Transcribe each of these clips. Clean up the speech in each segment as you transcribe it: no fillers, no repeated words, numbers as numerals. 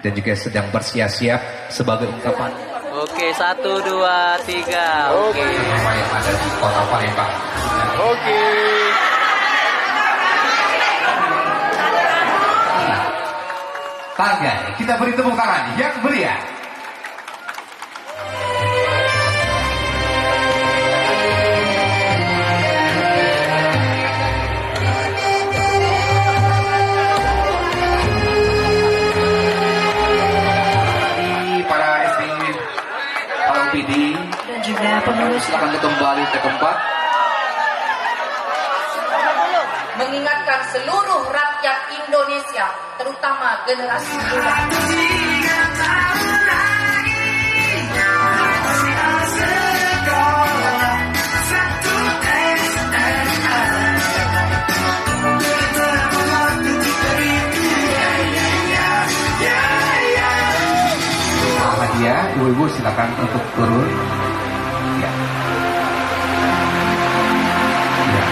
dan juga sedang bersiap-siap sebagai ungkapan. Oke, 1, 2, 3. Oke. Apa yang ada di kota Palembang. Oke. Tangga, kita beri tepuk tangan yang meriah. Dan juga pengurus Silakan kembali ke tempat. mengingatkan seluruh rakyat Indonesia, terutama generasi muda. Hadiah, ibu-ibu silakan untuk turun. Ya. Ya.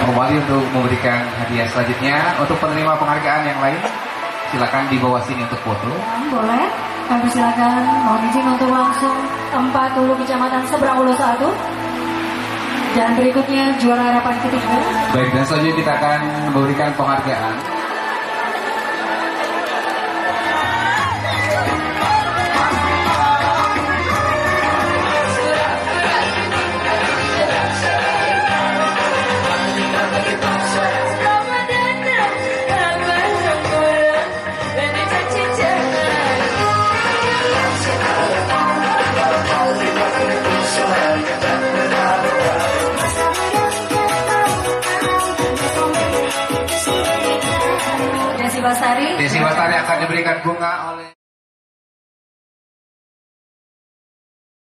Kembali untuk memberikan hadiah selanjutnya untuk penerima penghargaan yang lain. Silakan di bawah sini untuk foto. Boleh, kami silakan mohon izin untuk langsung 40 kecamatan seberang Ulu 1. Dan berikutnya juara harapan ketiga. Baik, dan selanjutnya kita akan memberikan penghargaan. Desi Bastari. Desi Bastari akan diberikan bunga oleh